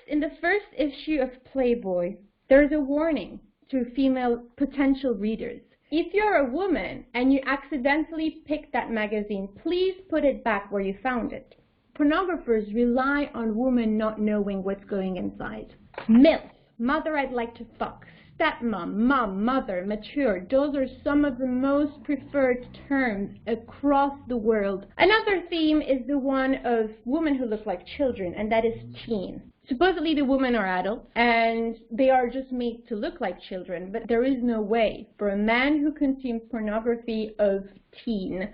In the first issue of Playboy, there's a warning to female potential readers. If you're a woman and you accidentally picked that magazine, please put it back where you found it. Pornographers rely on women not knowing what's going inside. MILF, mother I'd like to fuck. Stepmom, mom, mother, mature. Those are some of the most preferred terms across the world. Another theme is the one of women who look like children, and that is teen. Supposedly the women are adults and they are just made to look like children, but there is no way for a man who consumes pornography of teen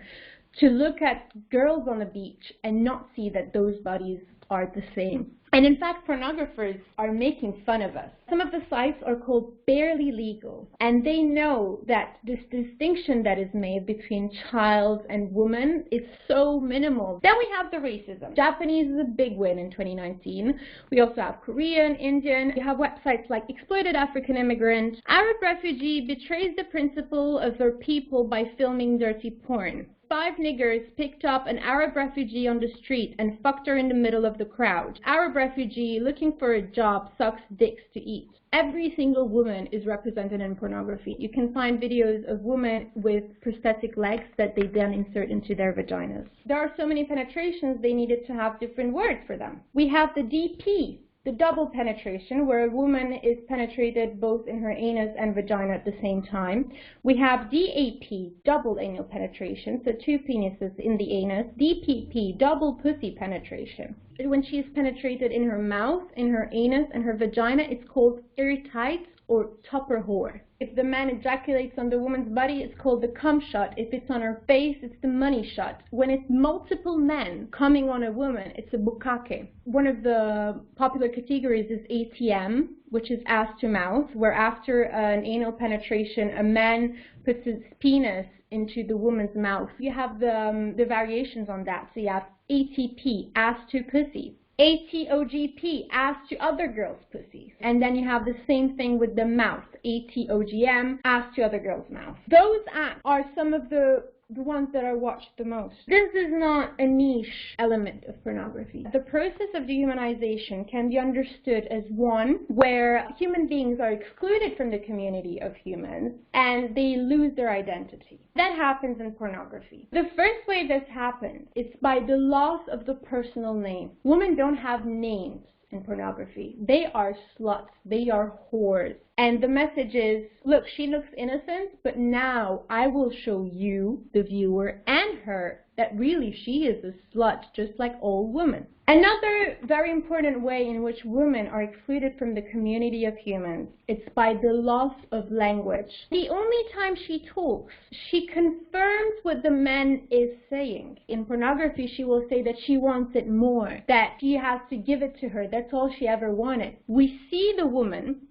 to look at girls on the beach and not see that those bodies are the same. And in fact, pornographers are making fun of us. Some of the sites are called barely legal, and they know that this distinction that is made between child and woman is so minimal. Then we have the racism. Japanese is a big win in 2019. We also have Korean, Indian. You have websites like Exploited African Immigrant. Arab Refugee betrays the principle of their people by filming dirty porn. 5 niggers picked up an Arab refugee on the street and fucked her in the middle of the crowd. Arab refugee looking for a job sucks dicks to eat. Every single woman is represented in pornography. You can find videos of women with prosthetic legs that they then insert into their vaginas. There are so many penetrations they needed to have different words for them. We have the DP. The double penetration, where a woman is penetrated both in her anus and vagina at the same time. We have DAP, double anal penetration, so 2 penises in the anus. DPP, double pussy penetration. When she is penetrated in her mouth, in her anus, and her vagina, it's called airtight or topper whore. If the man ejaculates on the woman's body, it's called the cum shot. If it's on her face, it's the money shot. When it's multiple men coming on a woman, it's a bukkake. One of the popular categories is ATM, which is ass to mouth, where after an anal penetration, a man puts his penis into the woman's mouth. You have the variations on that. So you have ATP, ass to pussy. ATOGP, ass to other girls' pussies. And then you have the same thing with the mouth, ATOGM, ass to other girls' mouth. Those acts are some of the ones that are watched the most. This is not a niche element of pornography. The process of dehumanization can be understood as one where human beings are excluded from the community of humans and they lose their identity. That happens in pornography. The first way this happens is by the loss of the personal name. Women don't have names in pornography. They are sluts. They are whores. And the message is, look, she looks innocent, but now I will show you, the viewer, and her, that really she is a slut, just like all women. Another very important way in which women are excluded from the community of humans is by the loss of language. The only time she talks, she confirms what the man is saying. In pornography, she will say that she wants it more, that she has to give it to her. That's all she ever wanted. We see the woman,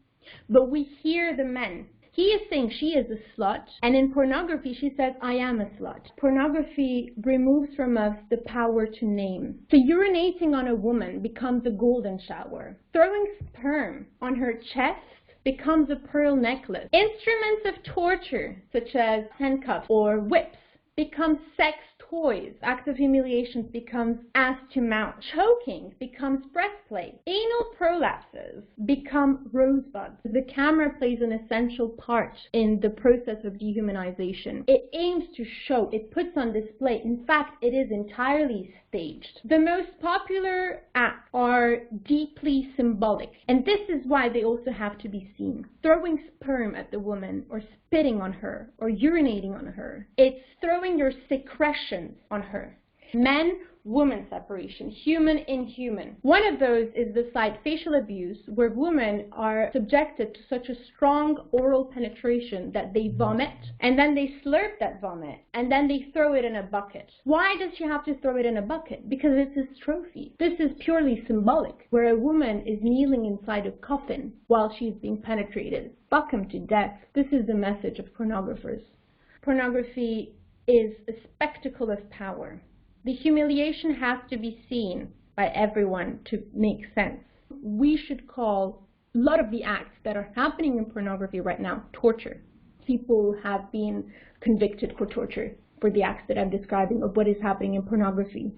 but we hear the man. He is saying she is a slut, and in pornography she says, I am a slut. Pornography removes from us the power to name. So urinating on a woman becomes a golden shower. Throwing sperm on her chest becomes a pearl necklace. Instruments of torture, such as handcuffs or whips, become sex toys. Acts of humiliation becomes ass to mouth. Choking becomes breastplate. Anal prolapses become rosebuds. The camera plays an essential part in the process of dehumanization. It aims to show, it puts on display. In fact, it is entirely staged. The most popular acts are deeply symbolic, and this is why they also have to be seen. Throwing sperm at the woman, or spitting on her, or urinating on her. It's throwing your secretions on her. Men-woman separation, human-inhuman. One of those is the site facial abuse, where women are subjected to such a strong oral penetration that they vomit, and then they slurp that vomit, and then they throw it in a bucket. Why does she have to throw it in a bucket? Because it's a trophy. This is purely symbolic, where a woman is kneeling inside a coffin while she's being penetrated. Fuck them to death. This is the message of pornographers. Pornography is a spectacle of power. The humiliation has to be seen by everyone to make sense. We should call a lot of the acts that are happening in pornography right now torture. People have been convicted for torture for the acts that I'm describing of what is happening in pornography.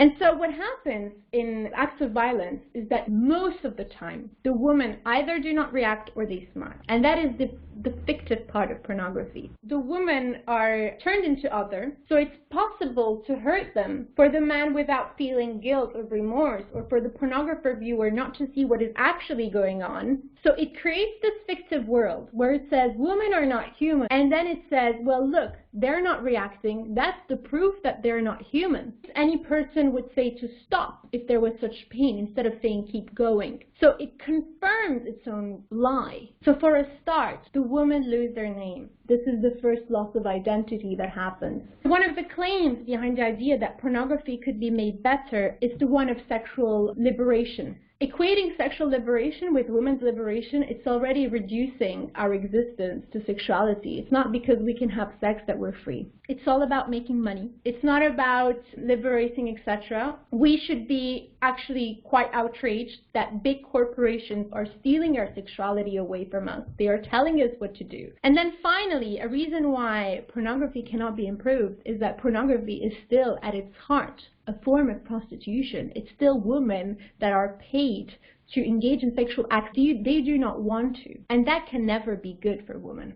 And so what happens in acts of violence is that most of the time, the women either do not react or they smile. And that is the fictive part of pornography. The women are turned into other, so it's possible to hurt them for the man without feeling guilt or remorse, or for the pornographer viewer not to see what is actually going on. So it creates this fictive world where it says women are not human, and then it says, well, look, they're not reacting. That's the proof that they're not human. Any person would say to stop if there was such pain instead of saying keep going. So it confirms its own lie. So for a start, the women lose their name. This is the first loss of identity that happens. One of the claims behind the idea that pornography could be made better is the one of sexual liberation. Equating sexual liberation with women's liberation, it's already reducing our existence to sexuality. It's not because we can have sex that we're free. It's all about making money. It's not about liberating, etc. We should be actually quite outraged that big corporations are stealing our sexuality away from us. They are telling us what to do. And then finally, a reason why pornography cannot be improved is that pornography is still at its heart a form of prostitution. It's still women that are paid to engage in sexual acts they do not want to. And that can never be good for women.